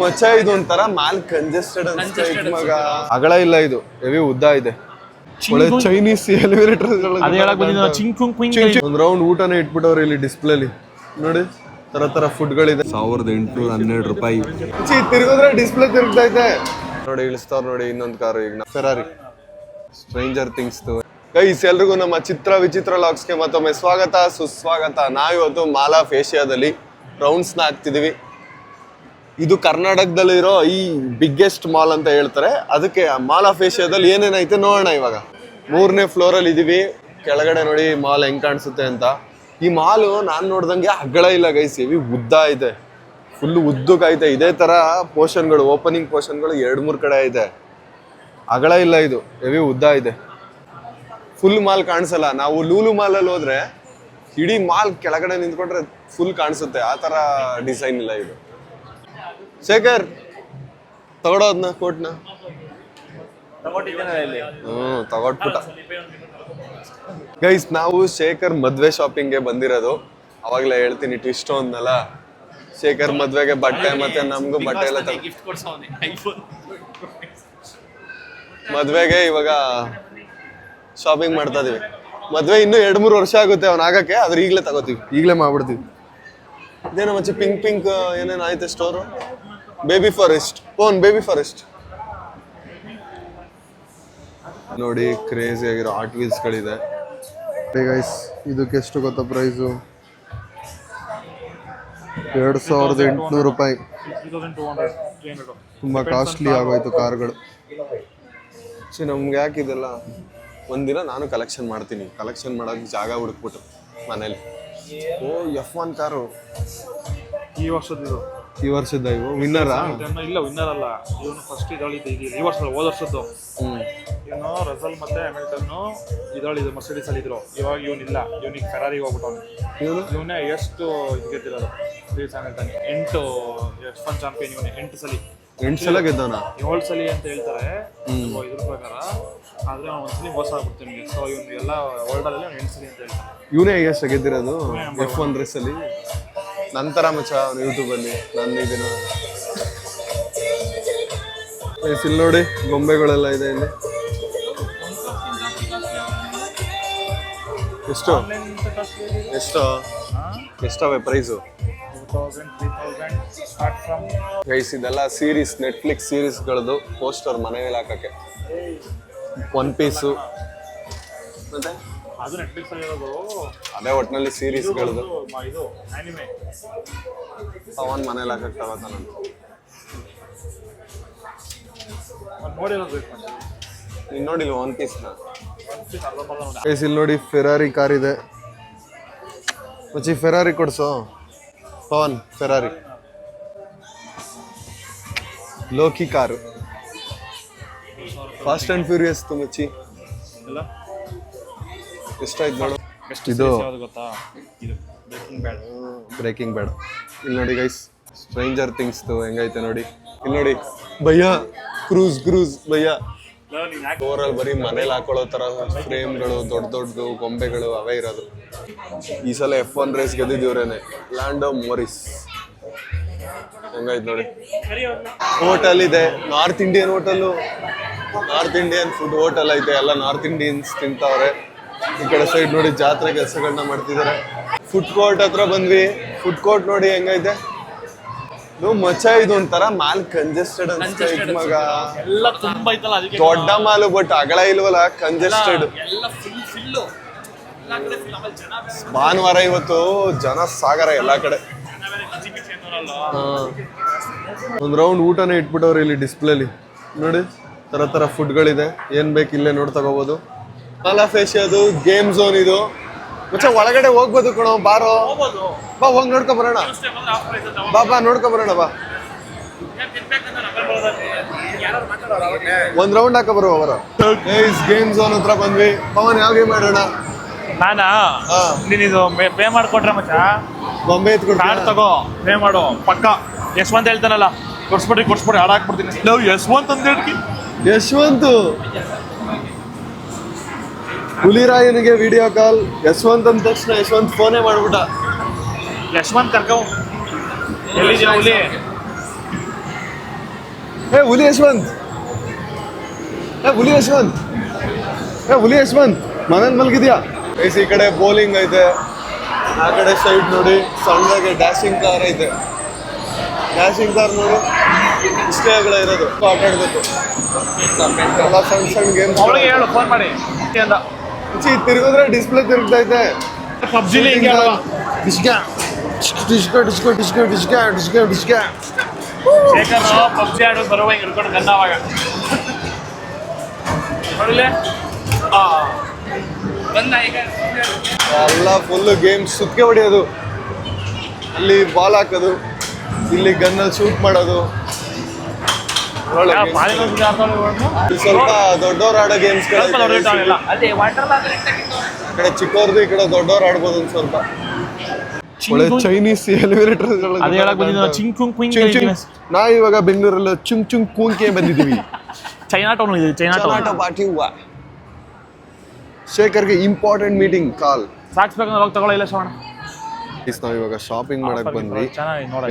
ಮಚ್ಚ ಇದು ಒಂಥರ ಮಾಲ್ ಕಂಜೆಸ್ಟೆಡ್ ಅನ್ಸುತ್ತೆ ಮಗ. ಅಗಲ ಇಲ್ಲ, ಇದು ಹೆವಿ ಉದ್ದ ಇದೆ. ಒಳ್ಳೆ ಚೈನೀಸ್ ಎಲಿವೇಟರ್ ಒಂದ್ ರೌಂಡ್ ಊಟನೇ ಇಟ್ಬಿಟ್ಟವ್ರೆ ಇಲ್ಲಿ ಡಿಸ್ಪ್ಲೇಲಿ ನೋಡಿ. ತರ ತರ ಫುಡ್ಗಳಿದೆ. 1812 ರೂಪಾಯಿ ತಿರುಗಿದ್ರೆ ಡಿಸ್ಪ್ಲೇ ತಿರುಗ್ತೈತೆ ನೋಡಿ. ಇಳಿಸ್ತಾವ್ರ ನೋಡಿ ಇನ್ನೊಂದು ಕಾರು. ಈಗ ಫೆರಾರಿ ಸ್ಟ್ರೇಂಜರ್ ಥಿಂಗ್ಸ್. ಗೈಸ್ ಎಲ್ರಿಗೂ ನಮ್ಮ ಚಿತ್ರ ವಿಚಿತ್ರ ಲಾಗ್ಸ್ಗೆ ಮತ್ತೊಮ್ಮೆ ಸ್ವಾಗತ ಸುಸ್ವಾಗತ. ನಾವಿವತ್ತು ಮಾಲ್ ಆಫ್ ಏಷ್ಯಾದಲ್ಲಿ ರೌಂಡ್ಸ್ನ ಹಾಕ್ತಿದೀವಿ. ಇದು ಕರ್ನಾಟಕದಲ್ಲಿರೋ ಈ ಬಿಗ್ಗೆಸ್ಟ್ ಮಾಲ್ ಅಂತ ಹೇಳ್ತಾರೆ. ಅದಕ್ಕೆ ಮಾಲ್ ಆಫ್ ಏಷ್ಯಾದಲ್ಲಿ ಏನೇನೈತೆ ನೋಡೋಣ. ಇವಾಗ 3ನೇ ಫ್ಲೋರಲ್ಲಿ ಇದೀವಿ. ಕೆಳಗಡೆ ನೋಡಿ ಮಾಲ್ ಹೆಂಗ್ ಕಾಣಿಸುತ್ತೆ ಅಂತ. ಈ ಮಾಲ್ ನಾನ್ ನೋಡ್ದಂಗೆ ಅಗಲ ಇಲ್ಲ ಗೈಸ್, ಹೆವಿ ಉದ್ದ ಇದೆ. ಫುಲ್ ಉದ್ದಕ್ಕೈತೆ. ಇದೇ ತರ ಪೋರ್ಷನ್ಗಳು, ಓಪನಿಂಗ್ ಪೋರ್ಷನ್ಗಳು 2-3 ಕಡೆ ಐತೆ. ಅಗಲ ಇಲ್ಲ, ಇದು ಹೆವಿ ಉದ್ದ ಇದೆ. ಫುಲ್ ಮಾಲ್ ಕಾಣಿಸಲ್ಲ. ನಾವು ಲೂಲು ಮಾಲ್ ಅಲ್ಲಿ ಹೋದ್ರೆ ಇಡೀ ಮಾಲ್ ಕೆಳಗಡೆ ನಿಂತ್ಕೊಂಡ್ರೆ ಫುಲ್ ಕಾಣಿಸುತ್ತೆ. ಆ ತರ ಡಿಸೈನ್ ಇಲ್ಲ ಇದು. ಶೇಖರ್ ತಗೊಳೋದ್ನ ಕೋಟ್ನ ತಗೊಟ್ಬಿಟ್ಟ. ಗೈಸ್ ನಾವು ಶೇಖರ್ ಮದ್ವೆ ಶಾಪಿಂಗ್ಗೆ ಬಂದಿರೋದು. ಅವಾಗ್ಲೇ ಹೇಳ್ತೀನಿ ಟ್ವಿಸ್ಟ್ ಅಂದ್ನಲ್ಲ, ಶೇಖರ್ ಮದ್ವೆಗೆ ಬಟ್ಟೆ ಮತ್ತೆ ನಮ್ಗೂ ಬಟ್ಟೆ ಎಲ್ಲ ಮದ್ವೆಗೆ ಇವಾಗ ಶಾಪಿಂಗ್ ಮಾಡ್ತಾ ಇದೀವಿ. ಮದ್ವೆ ಇನ್ನೂ 2-3 ವರ್ಷ ಆಗುತ್ತೆ ಅವ್ನ ಆಗಕ್ಕೆ. ಆದ್ರೆ ಈಗಲೇ ತಗೋತೀವಿ, ಈಗಲೇ ಮಾಡ್ಬಿಡ್ತೀವಿ. ಇದೇನೋ ಮಚ್ಚಿ ಪಿಂಕ್ ಏನೇನು ಆಯ್ತು store. Baby forest, baby forest ನೋಡಿ. ಕ್ರೇಜಿ ಆಗಿರೋ ಆರ್ಟ್ ವೀಲ್ಸ್ಗಳಿದೆ. ಗೈಸ್ ಇದಕ್ಕೆ ಎಷ್ಟು ಗೊತ್ತಾ ಪ್ರೈಸು? 2800 ರೂಪಾಯಿ. ತುಂಬಾ ಕಾಸ್ಟ್ಲಿ ಆಗೋಯ್ತು ಕಾರ್ಗಳು. ನಮ್ಗೆ ಯಾಕಿದೆಲ್ಲ. ಒಂದಿನ ನಾನು ಕಲೆಕ್ಷನ್ ಮಾಡ್ತೀನಿ. ಕಲೆಕ್ಷನ್ ಮಾಡೋಕೆ ಜಾಗ ಹುಡುಕ್ಬಿಟ್ಟು ಮನೇಲಿ. F1 ಕಾರು ಈ ವರ್ಷದ್ದು. ಈ ವರ್ಷದ ಇವು ವಿನ್ನರಾ? ಇಲ್ಲ ವಿನ್ನರ್ ಅಲ್ಲ, ಇವನು ಫಸ್ಟ್ ಇದಳಿದ್ದು. ಈ ವರ್ಷ ಹೋದ ವರ್ಷದ್ದು. ಇವನು ರಸಲ್ ಮತ್ತೆ ಹ್ಯಾಮಿಲ್ಟನ್ ಇದಳಿದ್ದು ಮರ್ಸಿಡೀಸ್ ಅಲ್ಲಿ ಇದ್ರು. ಇವಾಗ ಇವನಿಲ್ಲ, ಇವನಿಗೆ ಫೆರಾರಿಗೆ ಹೋಗ್ಬಿಟ್ಟವನು. ಇವನೇ ಎಷ್ಟು ಇದು ಗೆದ್ದಿರೋದು ಲೂಯಿಸ್ ಹ್ಯಾಮಿಲ್ಟನ್. 8 F1 ಚಾಂಪಿಯನ್ ಇವನೇ. 8 ಸಲ ಗೆದ್ದವನ. 7 ಸಲ ಅಂತ ಹೇಳ್ತಾರೆ ಇದ್ರ ಪ್ರಕಾರ. ಆದ್ರೆ ಅವ್ನು ಒಂದ್ಸಲಿ ಮೋಸ ಆಗ್ಬಿಡ್ತು ನಿಮಗೆ. ಸೊ ಇವನು ಎಲ್ಲ ವರ್ಲ್ಡ್ ಅಲ್ಲಿ 8 ಸಲ ಅಂತ ಹೇಳ್ತಾರೆ. ಇವನೇ ಎಷ್ಟು ಗೆದ್ದಿರೋದು F1 ರೇಸ್ ಅಲ್ಲಿ. ನಂತರ ಮಚ್ಚ ಅವ್ನು ಯೂಟ್ಯೂಬ್ ಅಲ್ಲಿ ನನ್ನ ಇದನ್ನ ಇಲ್ಲಿ ನೋಡಿ ಗೊಂಬೆಗಳೆಲ್ಲ ಇದೆ ಇಲ್ಲಿ. ಎಷ್ಟು ಎಷ್ಟವೆ ಪ್ರೈಸು? ಗೈಸ್ ಇದೆಲ್ಲ ಸೀರೀಸ್, ನೆಟ್ಫ್ಲಿಕ್ಸ್ ಸೀರೀಸ್ಗಳದ್ದು ಪೋಸ್ಟರ್ ಮನೆಯಲ್ಲಿ ಹಾಕಕ್ಕೆ. ಒನ್ ಪೀಸು ಮತ್ತೆ ಅದು ನೆಟ್ಫ್ಲಿಕ್ಸ್ ಅಲ್ಲಿ ಇರೋದು. ಅದೇ ಒಟ್ಟಿನಲ್ಲಿ ಸೀರೀಸ್ಗಳದ್ದು ಅವನ್ ಮನೇಲಿ ಹಾಕಕ್ಕೆ ತಗೋತಾನ. ನೀನ್ ನೋಡಿಲ್ವ ಒನ್ ಪೀಸ್ನ? ಇಲ್ಲಿ ನೋಡಿ ಫೆರಾರಿ ಕಾರ್ ಇದೆ. ಮಚ್ಚಿ ಫೆರಾರಿ ಕೊಡ್ಸೋ ಪವನ್. ಫೆರಾರಿ ಲೋಕಿ ಕಾರು. ಫಾಸ್ಟ್ ಅಂಡ್ ಫ್ಯೂರಿಯಸ್ ತು ಮಚ್ಚಿ. ಎಷ್ಟಾಯ್ತು ನೋಡು. ಇದು ಬ್ರೇಕಿಂಗ್ ಬ್ಯಾಡ್. ಇಲ್ಲಿ ನೋಡಿ ಗೈಸ್ ಸ್ಟ್ರೇಂಜರ್ ಥಿಂಗ್ಸ್ ಹೆಂಗೈತೆ ನೋಡಿ. ಇಲ್ಲಿ ನೋಡಿ ಭಯ್ಯ ಕ್ರೂಸ್ ಭಯ್ಯ. ಓವರಾಲ್ ಬರೀ ಮನೇಲಿ ಹಾಕೊಳ್ಳೋ ತರ ಫ್ರೇಮ್ಗಳು, ದೊಡ್ಡ ಗೊಂಬೆಗಳು ಅವೇ ಇರೋದು. ಈ ಸಲ F1 ರೇಸ್ ಗೆದ್ದಿದ್ದೀವ್ರೇನೆ. ಲ್ಯಾಂಡೋ ಮೋರಿಸ್ ಹೆಂಗೈತೆ ನೋಡಿ. ಹೋಟೆಲ್ ಇದೆ, north Indian hotel. North Indian food hotel ಐತೆ. ಎಲ್ಲ ನಾರ್ತ್ ಇಂಡಿಯನ್ಸ್ ತಿಂತಾವ್ರೆ. ಈ ಕಡೆ ಸೈಡ್ ನೋಡಿ ಜಾತ್ರೆ ಕೆಲಸಗಳನ್ನ ಮಾಡ್ತಿದ್ದಾರೆ. ಫುಡ್ ಕೋರ್ಟ್ ಹತ್ರ ಬಂದ್ವಿ. ಫುಡ್ ಕೋರ್ಟ್ ನೋಡಿ ಹೆಂಗೈತೆ. ಮಚ್ಚ ಇದು ಒಂಥರ ಮಾಲ್ ಕಂಜೆಸ್ಟೆಡ್ ಅನ್ಸುತ್ತೆ ಮಗ. ದೊಡ್ಡ ಮಾಲು ಬಟ್ ಅಗಲ ಇಲ್ವಲ್ಲ, ಕಂಜೆಸ್ಟೆಡ್. ಭಾನುವಾರ ಇವತ್ತು ಜನ ಸಾಗರ ಎಲ್ಲಾ ಕಡೆ. ಒಂದ್ ರೌಂಡ್ ಊಟನೇ ಇಟ್ಬಿಟ್ಟವ್ರೆ ಇಲ್ಲಿ ಡಿಸ್ಪ್ಲೇಲಿ ನೋಡಿ. ತರ ಫುಡ್ಗಳಿದೆ. ಏನ್ ಬೇಕು ಇಲ್ಲೇ ನೋಡಿ ತಗೋಬಹುದು. ಮಾಲ್ ಆಫ್ ಏಷ್ಯಾದು ಗೇಮ್ ಝೋನ್ ಇದು. ಮಚ್ಚ ಒಳಗಡೆ ಹೋಗ್ಬೋದು ಕಣೋ, ಬಾರೋ ಬಾ, ಹೋಗಿ ನೋಡ್ಕೊ ಬರೋಣ. ಬಾ ನೋಡ್ಕೊ ಬರೋಣ ಬಾ. ಒಂದ್ ರೌಂಡ್ ಹಾಕ ಬರುವ ಬರೋ. ಗೇಮ್ ಝೋನ್ ಹತ್ರ ಬಂದ್ವಿ. ಪವನ್ ಯಾವ ಗೇಮ್ ಆಡೋಣ? ನಾನಾ ನೀನಿದು ಪೇ ಮಾಡ್ಕೊಟ್ರೆ ಮಚ್ಚ ಬೊಂಬೆ ಕಾರ್ಡ್ ತಗೋ, ಪೇ ಮಾಡು ಪಕ್ಕ. ಯಶವಂತ್ ಹೇಳ್ತಾನಲ್ಲ, ಕೊಡ್ಸ್ಬಿಡಿ ಹಾಡಾಕ್ಬಿಡ್ತೀನಿ. ನಾವು ಯಶವಂತ್ ಅಂತ ಹೇಳ್ತಿ. ಯಶವಂತ್ ಹುಲಿರಾಯನಿಗೆ ವಿಡಿಯೋ ಕಾಲ್. ಯಶವಂತ್ ಅಂದ ತಕ್ಷಣ ಯಶವಂತ್ ಫೋನೇ ಮಾಡ್ಬಿಟ್ಟ. ಯಶವಂತ್ ಕರ್ಕೊ ಎಲ್ಲಿದ್ಯಾ ಹುಲಿ? ಹುಲಿ ಯಶವಂತ್, ಹುಲಿ ಯಶವಂತ್, ಹುಲಿ ಯಶವಂತ್ ಮನೇಲಿ ಮಲಗಿದ್ಯಾ? ಗೈಸ್ ಈ ಕಡೆ ಬೌಲಿಂಗ್ ಐತೆ, ಆ ಕಡೆ ಸೈಡ್ ನೋಡಿ ಸಣ್ಣದಾಗೆ ಡ್ಯಾಶಿಂಗ್ ಕಾರ್ ಐತೆ. ಡ್ಯಾಶಿಂಗ್ ಕಾರ್ ನೋಡಿ ಇಷ್ಟೇ ಆಗಲ್ಲ ಇರೋದು, ಆಟ ಆಡ್ಬೇಕು. ಎಲ್ಲ ಸಣ್ಣ ಸಣ್ಣ ಗೇಮ್ಸ್. ಅವಳಿಗೆ ಹೇಳು ಫೋನ್ ಮಾಡಿ ಅಂತ. ತಿರುಗಿದ್ರೆ ಡಿಸ್ಪ್ಲೇ ತಿರುಗ್ತೈತೆ. ಪಬ್ಜಿಲಿ ಹಿಂಗೆ ಅಲ್ವಾ? ಡಿಸ್ಕಾ ಡಿಸ್ಕಾ ಡಿಸ್ಕಾ ಡಿಸ್ಕಾ ಡಿಸ್ಕಾ ಡಿಸ್ಕಾ ಡಿಸ್ಕಾ. ಶೇಖರ್ ಪಬ್ಜಿ ಆಡೋದು ಬರುವ ಹಿಂಗೆ ಹಿಡ್ಕೊಂಡು ಗನ್ನ ಅವಾಗ ನೋಡಿಲ್ಲ ಬಂದ ಈಗ ಎಲ್ಲ ಫುಲ್ಲು ಗೇಮ್ಸ್ ಸುತ್ತಿಗೆ ಹೊಡೆಯೋದು, ಅಲ್ಲಿ ಬಾಲ್ ಹಾಕೋದು, ಇಲ್ಲಿ ಗನ್ನಲ್ಲಿ ಶೂಟ್ ಮಾಡೋದು. ಸ್ವಲ್ಪ ದೊಡ್ಡವ್ರು ಆಡೋ ಗೇಮ್ಸ್ ಕಡೆ ಚಿಕ್ಕವ್ರದ್ದು, ಈ ಕಡೆ ದೊಡ್ಡವ್ರು ಆಡ್ಬೋದು ಒಂದು ಸ್ವಲ್ಪ. ಒಳ್ಳೆ ಚೈನೀಸ್ ಎಲಿವೇಟರ್. ನಾ ಇವಾಗ ಬೆಂಗಳೂರಲ್ಲಿ ಚುಂಗ್ ಚುಂಗ್ ಕೂಂಕೆ ಬಂದಿದ್ದೀವಿ. ಚೈನಾ ಟೌನ್ ಇದೆ, ಚೈನಾ ಟೌನ್ ಪಾರ್ಟಿ ಹೂವ. ಶೇಖರ್ಗೆ ಇಂಪಾರ್ಟೆಂಟ್ ಮೀಟಿಂಗ್ ಕಾಲ್. ಸಾಕ್ಸ್ ಬೇಕಂದ್ರೆ ಹೋಗಿ ತಗೊಳ್ಳಿಲ್ಲ ಶ್ರವಣ. ನಾವು ಇವಾಗ ಶಾಪಿಂಗ್ ಮಾಡಕ್ ಬಂದ್ವಿ.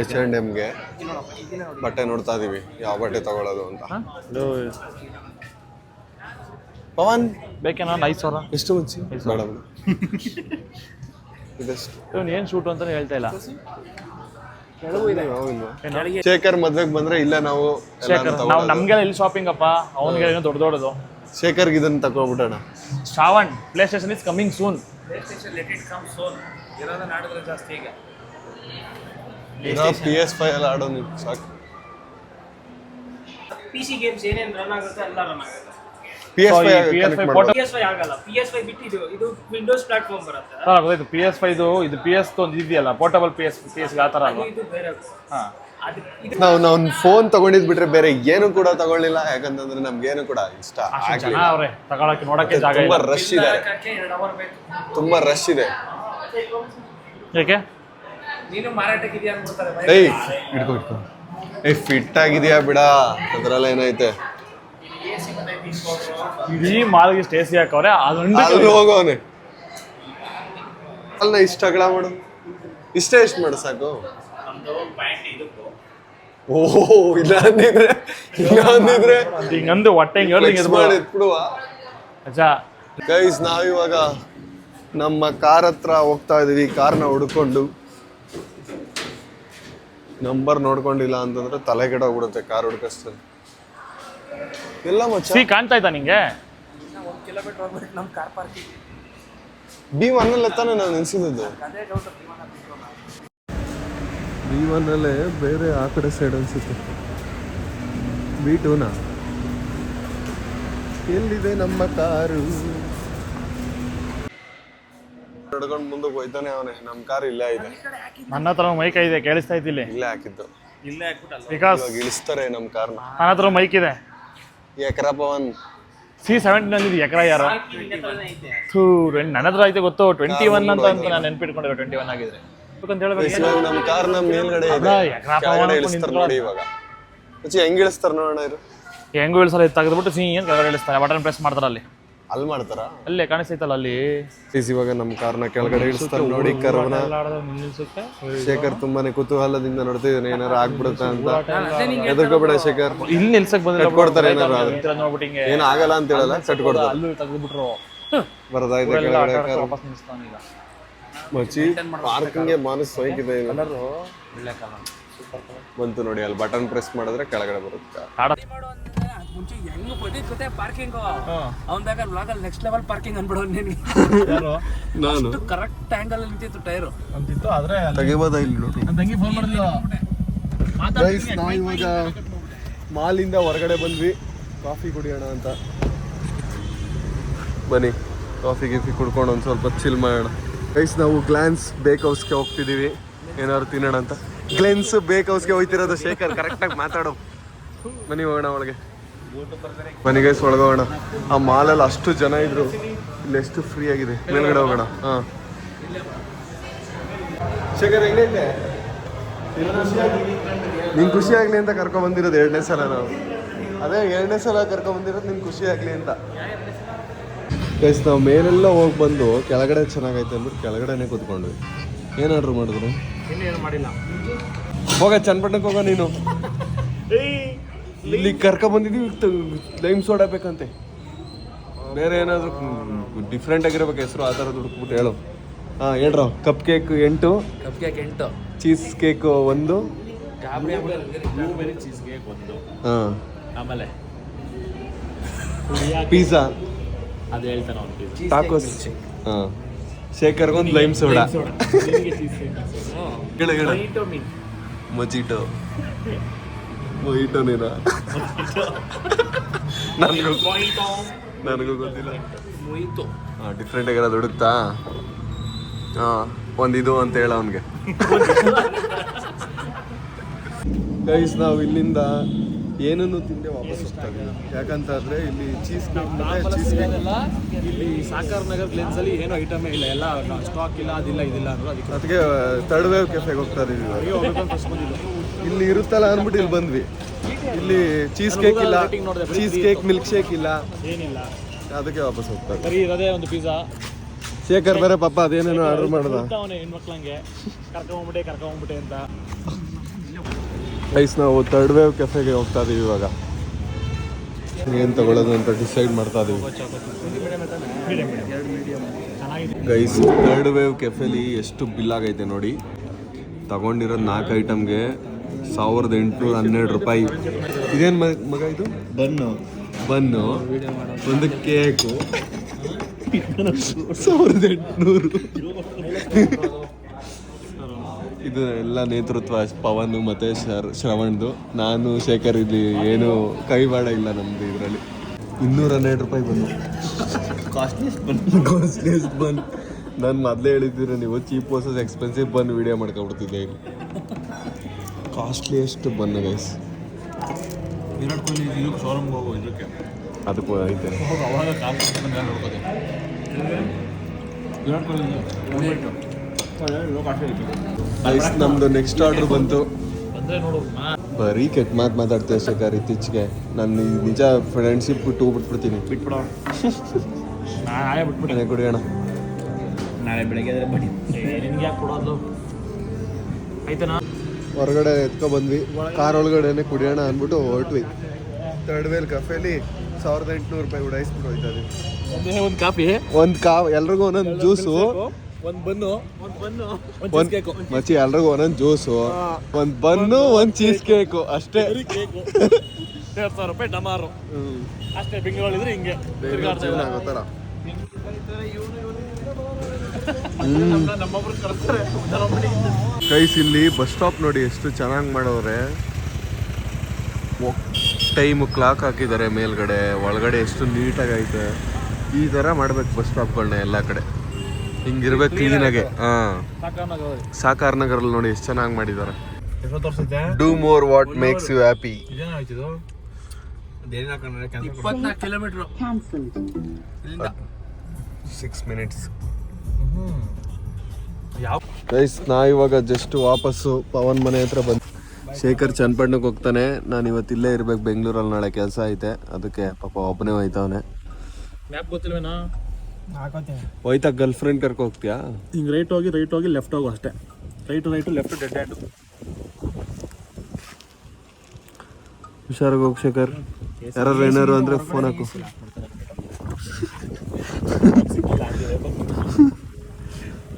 H&Mಗೆ ಬಟ್ಟೆ ನೋಡ್ತಾ ಇದೀವಿ, ಯಾವ ಬಟ್ಟೆ ತಗೊಳ್ಳೋದು ಅಂತ. ಪವನ್ ಬೇಕೇನೋ 5,000 ಎಷ್ಟು ಮುಂಚೆ ಬೇಡ ಇದಷ್ಟು. ಇವನು ಏನು ಶೂಟ್ ಅಂತಾನೆ ಹೇಳ್ತಾ ಇಲ್ಲ. ಶೇಖರ್ ಮದ್ವೆಗೆ ಬಂದ್ರೆ ಇಲ್ಲ ನಾವು ನಾವು ನಮ್ಗೆಲ್ಲ ಇಲ್ಲಿ ಶಾಪಿಂಗ್ ಅಪ್ಪ, ಅವನಿಗೆ ಏನೋ ದೊಡ್ಡ ದೊಡ್ಡದು. ಶೇಖರ್ಗೆ ಇದನ್ನ ತಗೊಬಿಟ್ಟಣ. Shravan PlayStation is coming soon. ಜಾಸ್ತಿ ಈಗ PS5 ಎಲ್ಲ ಆಡೋ ನೀವು ಸಾಕು. PC ಗೇಮ್ಸ್ ಏನೇನು ರನ್ ಆಗುತ್ತೆ ಎಲ್ಲ ರನ್ ಆಗುತ್ತೆ. PS5 ಆಗಲ್ಲ. PS5 ಬಿಟ್ಟಿದ್ದು ಇದು ವಿಂಡೋಸ್ ಪ್ಲಾಟ್ಫಾರ್ಮ್ ಬರುತ್ತೆ. ಗೊತ್ತಾಯ್ತು. PS5 ಇದು PS ಒಂದು ಇದೆಯಲ್ಲ ಪೋರ್ಟಬಲ್ PS ಆ ಥರ ಅಲ್ವಾ? ಇದು ಬೇರೆ. ಹಾಂ, ನಾವು ಫೋನ್ ತಗೊಂಡಿದ್ ಬಿಟ್ರೆ ಬೇರೆ ಏನು ಕೂಡ ತಗೊಳ್ಳಿಲ್ಲ. ಯಾಕಂತಂದ್ರೆ ನಮ್ಗೇನು ಕೂಡ ಇಷ್ಟ ಜನ ಅವ್ರೆ ತಗೊಳಕ್ಕೆ ನೋಡಕ್ಕೆ ಜಾಗ ತುಂಬಾ ಇಲ್ಲ. ರಶ್ ಇದೆ, 2 ಅವರ್ ಬೇಕು. ತುಂಬಾ ರಶ್ ಇದೆ. ಯಾಕೆ ನೀನು ಮಾರಾಟಕ್ಕೆ ಇದೆಯಾ ಅನ್ಬಿಡ್ತಾರೆ. ಏಯ್ ಹಿಡ್ಕೊ ಹಿಡ್ಕೊ. ಏಯ್ ಫಿಟ್ ಆಗಿದ್ಯಾ ಬಿಡ, ಅದ್ರಲ್ಲಿ ಏನೈತೆ. ಇಡೀ ಮಾಲ್ಗೆ ಸ್ಟೇಸಿ ಹಾಕವ್ರೆ. ಅಲ್ಲಿ ಹೋಗೋನೆ ಅಲ್ಲ ಇಷ್ಟ ಅಗಲ ಮಾಡು, ಇಷ್ಟೇ ಎಷ್ಟು ಮಾಡು ಸಾಕು. ಓಹೋ ಇಲ್ಲ ಅಂದಿದ್ರೆ ಹಿಂಗಂದು ಹೊಟ್ಟೆ ಹಿಂಗೆ ಮಾಡಿ ಎತ್ಬಿಡುವ. ಅಚ್ಚಾ ಗೈಸ್ ನಾವಿವಾಗ ನಮ್ಮ ಕಾರ್ ಹತ್ರ ಹೋಗ್ತಾ ಇದೀವಿ. ಕಾರ್ನ ಹುಡ್ಕೊಂಡು ನಂಬರ್ ನೋಡ್ಕೊಂಡಿಲ್ಲ ಅಂತಂದ್ರೆ ತಲೆ ಕೆಡೋಗ್ಬಿಡುತ್ತೆ ಕಾರ್ ಹುಡ್ಕಸ್ತದೆ. ಎಲ್ಲ ಮಚ್ಚ ಕಾಣ್ತಾ ಇದ್ದ ನಿಂಗೆ? 1 ಕಿಲೋಮೀಟರ್ ಹೋಗ್ಬಿಟ್ಟು ನಮ್ಮ ಕಾರ್ ಪಾರ್ಕಿಂಗ್ B1 ಅಲ್ಲೇ ತಾನೇ ನಾವು ನಿಲ್ಸಿದ್ದು. ಅದೇ ಡೌಟ್. B1 ಅಲ್ಲೇ ಬೇರೆ ಆ ಕಡೆ ಸೈಡ್ ಅನ್ಸುತ್ತೆ. B2ನಾ? ಎಲ್ಲಿದೆ ನಮ್ಮ ಕಾರು? ನಡ್ಕೊಂಡು ಮುಂದಕ್ಕೆ ಹೋಯ್ತಾನೆ ಅವನೇ. ನಮ್ಮ ಕಾರ್ ಇಲ್ಲೇ ಇದೆ. ನನ್ನ ಹತ್ರ ಮೈಕ್ ಇದೆ, ಕೇಳಿಸ್ತಾ ಇದ್ದಿಲ್ಲ. ಇಲ್ಲೇ ಹಾಕಿದ್ದು. ಇಲ್ಲೇ ಹಾಕ್ಬಿಟ್ಟಲ್ಲ. ಬಿಕಾಸ್ ಇವಾಗ ಇಳಿಸ್ತಾರೆ ನಮ್ಮ ಕಾರ್ನ. ನನ್ನ ಹತ್ರ ಮೈಕ್ ಇದೆ. ಎಕರ ಪವನ್ C17 ಅಂದಿದ್ದು ಎಕರ ಯಾರು? ನನ್ನ ಹತ್ರ ಐತೆ ಗೊತ್ತು. 21 ಅಂತ ನಾನು ನೆನ್ಪಿಟ್ಕೊಂಡಿರೋ. 21 ಆಗಿದ್ರೆ ನಮ್ಮ ಕಾರ್ನ ಮೇಲ್ಗಡೆ ಇದೆ. ಕೆಳಗಡೆ ಇಳಿಸ್ತಾರೆ ನೋಡಿ ಇವಾಗ. ಹೆಂಗ್ ಇಳಿಸ್ತಾರೆ ನೋಡೋಣ ಇರು. ಹೆಂಗು ಇಳಿಸಲ್ಲ, ತೆಗೆದ್ಬಿಟ್ಟು ಏನು ಕೆಳಗಡೆ ಇಳಿಸ್ತಾರೆ. ಬಟನ್ ಪ್ರೆಸ್ ಮಾಡ್ತಾರೆ ಅಲ್ಲಿ. ಅಲ್ಲಿ ಮಾಡ್ತಾರ? ಅಲ್ಲೇ ಕಾಣಿಸ್ತೈತಲ್ಲ ಅಲ್ಲಿ. ಇವಾಗ ನಮ್ಮ ಕಾರ್ನ ಕೆಳಗಡೆ ಇಳಿಸ್ತಾರೆ ನೋಡಿ. ಕರ್ವನ ಶೇಖರ್ ತುಂಬಾನೇ ಕುತೂಹಲದಿಂದ ನೋಡ್ತಿದ್ದಾನೆ, ಏನಾರು ಆಗ್ಬಿಡುತ್ತೆ ಅಂತ. ಎದುರ್ಕೋಬೇಡ ಶೇಖರ್, ಇಲ್ಲಿ ನಿಲ್ಸಕ್ ಬಂದ್ರೆ ಕೊಡ್ತಾರೆ. ಏನಾರು ನೋಡ್ಬಿಟ್ಟು ಹಿಂಗೆ ಏನು ಆಗಲ್ಲ ಅಂತ ಹೇಳಲ್ಲ, ಕಟ್ಕೊಡ್ತಾರೆ. ಅಲ್ಲೂ ತೆಗೆದ್ಬಿಟ್ರು ಬರದಾಯ್ತು ಕೆಳಗಡೆ ಕಾರ್. ಮಚ್ಚಿ ಪಾರ್ಕಿಂಗ್ಗೆ ಮಾನಸ್ ಹೋಯ್ಕಿದೆ. ಬಂತು ನೋಡಿ, ಅಲ್ಲಿ ಬಟನ್ ಪ್ರೆಸ್ ಮಾಡಿದ್ರೆ ಕೆಳಗಡೆ ಬರುತ್ತೆ. ಮುಂಚೆ ಹೆಂಗ್ ಬಂದಿತ್ತು ಪಾರ್ಕಿಂಗ್. ಅವ್ನ್ ಬೇಕಾದ್ರೆ ವ್ಲಾಗಲ್ಲಿ ನೆಕ್ಸ್ಟ್ ಲೆವೆಲ್ ಪಾರ್ಕಿಂಗ್ ಅನ್ಬಿಡೋ. ನಾನು ಕರೆಕ್ಟ್ ಆಂಗಲ್ ಅಲ್ಲಿ ನಿಂತಿತ್ತು ಟೈರು ಅಂತಿತ್ತು. ಆದ್ರೆ ತೆಗಿಬೋದ ಇಲ್ಲಿ ನೋಡಿ. ತಂಗಿ ಫೋನ್ ಮಾಡಿದ್ಲು. ನಾವು ಇವಾಗ ಮಾಲಿಂದ ಹೊರಗಡೆ ಬಂದ್ವಿ ಕಾಫಿ ಕುಡಿಯೋಣ ಅಂತ. ಬನ್ನಿ ಕಾಫಿ ಗೀಫಿ ಕುಡ್ಕೊಂಡು ಒಂದು ಸ್ವಲ್ಪ ಚಿಲ್ ಮಾಡೋಣ. ಗೈಸ್ ನಾವು ಗ್ಲಾನ್ಸ್ ಬೇಕ್ ಹೌಸ್ಗೆ ಹೋಗ್ತಿದ್ದೀವಿ ಏನಾದ್ರು ತಿನ್ನೋಣ ಅಂತ. ಗ್ಲೆನ್ಸ್ ಬೇಕ್ ಹೌಸ್ಗೆ ಹೋಗ್ತಿರೋದು ಶೇಖರ್, ಕರೆಕ್ಟಾಗಿ ಮಾತಾಡೋ. ಬನ್ನಿ ಹೋಗೋಣ ಒಳಗೆ. ಬನ್ನಿ ಗೈಸ್ ಒಳಗೆ ಹೋಗೋಣ. ಆ ಮಾಲಲ್ಲಿ ಅಷ್ಟು ಜನ ಇದ್ರು, ಇಲ್ಲಿ ಎಷ್ಟು ಫ್ರೀ ಆಗಿದೆ. ಮೇಲ್ಗಡೆ ಹೋಗೋಣ. ಹಾಂ ಶೇಖರ್ ಹೆಂಗೈತೆ? ನಿಂಗೆ ಖುಷಿ ಆಗಲಿ ಅಂತ ಕರ್ಕೊಂಬಂದಿರೋದು 2ನೇ ಸಲ ನಾವು. ಅದೇ 2ನೇ ಸಲ ಕರ್ಕೊಂಬಂದಿರೋದು ನಿನ್ಗೆ ಖುಷಿ ಆಗಲಿ ಅಂತ. ಗೈಸ್ ನಾವು ಮೇಲೆಲ್ಲ ಹೋಗಿ ಬಂದು ಕೆಳಗಡೆ ಚೆನ್ನಾಗೈತೆ ಅಂದ್ಬಿಟ್ಟು ಕೆಳಗಡೆನೆ ಕೂತ್ಕೊಂಡ್ವಿ. ಏನು ಆರ್ಡ್ರ್ ಮಾಡಿದ್ರು? ಏನು ಮಾಡಿಲ್ಲ. ಹೋಗ ಚನ್ನಪಟ್ಟಣಕ್ಕೆ ಹೋಗ ನೀನು. ಇಲ್ಲಿ ಕರ್ಕ ಬಂದಿದ್ದೀವಿ, ಲೈಮ್ ಸೋಡಾ ಬೇಕಂತೆ. ಬೇರೆ ಏನಾದರೂ ಡಿಫ್ರೆಂಟ್ ಆಗಿರ್ಬೇಕು ಹೆಸರು, ಆ ಥರದ್ದು ಹುಡುಕ್ಬಿಟ್ಟು ಹೇಳು. ಹಾಂ ಹೇಳ್ರ. Cupcake 8, cupcake 8, cheesecake 1, blueberry cheesecake 1, ಹಾಂ, ಆಮೇಲೆ ಪಿಜ್ಜಾ, ಅದು ಹೇಳ್ತಾನೆ ಅವ್ನು, ಟಾಕೋಸ್, ಹಾಂ, ಶೇಖರ್ಗೊಂದು ಲೈಮ್ ಸೋಡಾ. ಹೇಳು ಹೇಳು. ಮೊಜಿಟೋ ಮೊಜಿಟೋನೇನಾ? ನನಗೂ ಗೊತ್ತಿಲ್ಲ. ಮೊಯಿತೋ. ಹಾಂ, ಡಿಫ್ರೆಂಟ್ ಆಗಿರೋದು ಹುಡುಕ್ತಾ. ಹಾಂ, ಒಂದಿದು ಅಂತ ಹೇಳ ಅವನಿಗೆ. ಗೈಸ್, ನಾವು ಇಲ್ಲಿಂದ ಏನನ್ನು ತಿಂದೆ ವಾಪಸ್ ಹೋಗ್ತಾ ಇದ್ದೀವಿ. ಯಾಕಂತಂದ್ರೆ ಇಲ್ಲಿ ಚೀಸ್ ಕೇಕ್ ಇಲ್ಲಿ ಸಾಕಾರ ನಗರ್ ಲೆನ್ಸ್ ಅಲ್ಲಿ ಏನೋ ಐಟಮೇ ಇಲ್ಲ, ಎಲ್ಲ ಸ್ಟಾಕ್ ಇಲ್ಲ, ಅದಿಲ್ಲ ಇದಿಲ್ಲ ಅಂದ್ರೆ ಅದಕ್ಕೆ ಥರ್ಡ್ ವೇವ್ ಕೆಫೆಗೆ ಹೋಗ್ತಾ ಇದೀವಿ. ಇಲ್ಲಿ ಇರುತ್ತಲ್ಲ ಅಂದ್ಬಿಟ್ಟು ಇಲ್ಲಿ ಬಂದ್ವಿ. ಇಲ್ಲಿ ಚೀಸ್ ಕೇಕ್ ಇಲ್ಲ, ಚೀಸ್ ಕೇಕ್ ಮಿಲ್ಕ್ ಶೇಕ್ ಇಲ್ಲ, ಏನಿಲ್ಲ, ಅದಕ್ಕೆ ವಾಪಸ್ ಹೋಗ್ತಾ ಇದ್ದೀವಿ. ಬರೀ ಇರೋದೇ ಒಂದು ಪಿಜ್ಜಾ. ಶೇಖರ್ ಬೇರೆ ಪಾಪ ಅದೇನೇನೋ ಆರ್ಡರ್ ಮಾಡ್ದ. ಅವನೇ ಹೆಣ್ಮಕ್ಳಂಗೆ ಕರ್ಕೊಂಡ್ಬಿಟ್ಟೆ ಅಂತ. ಗೈಸ್, ನಾವು ಥರ್ಡ್ ವೇವ್ ಕೆಫೆಗೆ ಹೋಗ್ತಾ ಇದೀವಿ ಇವಾಗ. ಏನು ತಗೊಳ್ಳೋದು ಅಂತ ಡಿಸೈಡ್ ಮಾಡ್ತಾ ಇದೀವಿ. ಗೈಸ್, ಥರ್ಡ್ ವೇವ್ ಕೆಫೆಲಿ ಎಷ್ಟು ಬಿಲ್ ಆಗೈತೆ ನೋಡಿ. ತಗೊಂಡಿರೋದು 4 ಐಟಮ್ಗೆ 1812 ರೂಪಾಯಿ. ಇದೇನು ಮಗ ಇದು? ಬನ್ನು, ಒಂದು ಕೇಕು 1800. ಇದು ಎಲ್ಲ ನೇತೃತ್ವ ಪವನ್ ಮತ್ತು ಶ್ರವಣ್ದು. ನಾನು ಶೇಖರ್ ಇಲ್ಲಿ ಏನು ಕೈವಾಡ ಇಲ್ಲ ನಮ್ದು ಇದರಲ್ಲಿ. 212 ರೂಪಾಯಿ ಬನ್ನು. ಕಾಸ್ಟ್ಲಿಯೆಸ್ಟ್ ಬನ್. ನಾನು ಮೊದಲೇ ಹೇಳಿದ್ದೀರ ನೀವು ಚೀಪ್ ವರ್ಸಸ್ ಎಕ್ಸ್ಪೆನ್ಸಿವ್ ಬನ್ ವಿಡಿಯೋ ಮಾಡ್ಕೊಬಿಡ್ತಿದ್ದೆ. ಇಲ್ಲಿ ಕಾಸ್ಟ್ಲಿಯೆಸ್ಟ್ ಬನ್ ಗೈಸ್. ವಿರಾಟ್ ಕೊಹ್ಲಿ ಶೋರೂಮ್ಗೆ ಹೋಗೋ ಇದಕ್ಕೆ ಅದಕ್ಕೂ ಐತೆ. ಅವಾಗ ನೋಡ್ಕೋದೆ ವಿರಾಟ್ ಕೊಹ್ಲಿ ಗೈಸ್, ನಮ್ದು ನೆಕ್ಸ್ಟ್ ಆರ್ಡರ್ ಬಂತು. ಬಂದ್ರೆ ನೋಡು, ಬರೀ ಕೆಟ್ಟ ಮಾತಾಡ್ತೇವೆ ಶೇಖರ್ ಇತ್ತೀಚೆಗೆ. ನಾನು ನಿಜ ಫ್ರೆಂಡ್ಶಿಪ್ ಬಿಟ್ಬಿಡ್ತೀನಿ. ಬಿಟ್ಬಿಡೋ. ನಾಳೆ ಬಿಟ್ಬಿಡಿ, ಕುಡಿಯೋಣ. ನಾಳೆ ಬೆಳಗ್ಗೆ ಆದರೆ ಬನ್ನಿ. ನಿಮ್ಗೆ ಯಾಕೆ ಕೊಡೋದು? ಆಯ್ತನಾ? ಹೊರಗಡೆ ಎತ್ಕೊ ಬಂದ್ವಿ, ಕಾರ್ ಒಳಗಡೆನೆ ಕುಡಿಯೋಣ ಅಂದ್ಬಿಟ್ಟು ಹೊರಟ್ವಿ. ಥರ್ಡ್ ವೇಲ್ ಕಫೇಲಿ 1800 ರೂಪಾಯಿ ಉಡಾಯಿಸ್ಬಿಟ್ಟು ಹೋಯ್ತಾ ಇದೀವಿ. ಒಂದು ಕಾಫಿ, ಎಲ್ರಿಗೂ ಒಂದೊಂದು ಜ್ಯೂಸು, ಒಂದು ಬನ್ನು, ಮಚ್ಚಿ ಎಲ್ರಿಗೂ ಒಂದೊಂದು ಜ್ಯೂಸು, ಒಂದು ಬನ್ನು, ಒಂದು ಚೀಸ್ ಕೇಕು ಅಷ್ಟೇ. ಕೇಕು 2,000 ರೂಪಾಯಿ ಡಮಾರು ಅಷ್ಟೇ. ಬೆಂಗಳೂರಿದ್ರೆ ಹಿಂಗೆ ಆಗೋತರ. ನಮ್ಮೊಬ್ರು ಕಳಿಸ್ತಾರೆ. ಗೈಸ್, ಇಲ್ಲಿ ಬಸ್ ಸ್ಟಾಪ್ ನೋಡಿ ಎಷ್ಟು ಚೆನ್ನಾಗಿ ಮಾಡೋರೆ. ಟೈಮ್ ಕ್ಲಾಕ್ ಹಾಕಿದ್ದಾರೆ ಮೇಲ್ಗಡೆ, ಒಳಗಡೆ ಎಷ್ಟು ನೀಟಾಗಿ ಐತೆ. ಈ ಥರ ಮಾಡ್ಬೇಕು ಬಸ್ ಸ್ಟಾಪ್ಗಳನ್ನ ಎಲ್ಲ ಕಡೆ. ಹಿಂಗಿರ್ಬೇಕು ಕ್ಲೀನಾಗೆ. ಹಾಂ, ಸಾಕಾರ ನಗರಲ್ಲಿ ನೋಡಿ ಎಷ್ಟು ಚೆನ್ನಾಗಿ ಮಾಡಿದ್ದಾರೆ. Do more what makes you happy. 24 kilometre 6 minutes. Guys, ನಾ ಇವಾಗ ಜಸ್ಟ್ ವಾಪಸ್ಸು ಪವನ್ ಮನೆ ಹತ್ರ ಬಂದು. ಶೇಖರ್ ಚನ್ನಪಟ್ಟಣಕ್ಕೆ ಹೋಗ್ತಾನೆ. ನಾನು ಇವತ್ತು ಇಲ್ಲೇ ಇರ್ಬೇಕು, ಬೆಂಗಳೂರಲ್ಲಿ ನಾಳೆ ಕೆಲಸ ಐತೆ. ಅದಕ್ಕೆ ಪಾಪ ಒಬ್ಬನೇ ಹೋಯ್ತವನೆ. ಮ್ಯಾಪ್ ಗೊತ್ತಿಲ್ವೇನಾ? ಹೋಯ್ತಾ ಗರ್ಲ್ ಫ್ರೆಂಡ್ ಕರ್ಕೊ ಹೋಗ್ತೀಯಾ? ಹಿಂಗೆ ರೈಟ್ ಹೋಗಿ ಲೆಫ್ಟ್ ಹೋಗು ಅಷ್ಟೇ. Right left dead hand. ಹುಷಾರಾಗಿ ಹೋಗಿ ಶೇಖರ್. ಯಾರು ಏನಾರು ಅಂದರೆ ಫೋನ್ ಹಾಕು.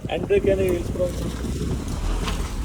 ಹ್ಯಾಂಡ್ ಬ್ರೇಕ್ ಏನೇ ಇಳಿಸ್ಬಿಡೋ.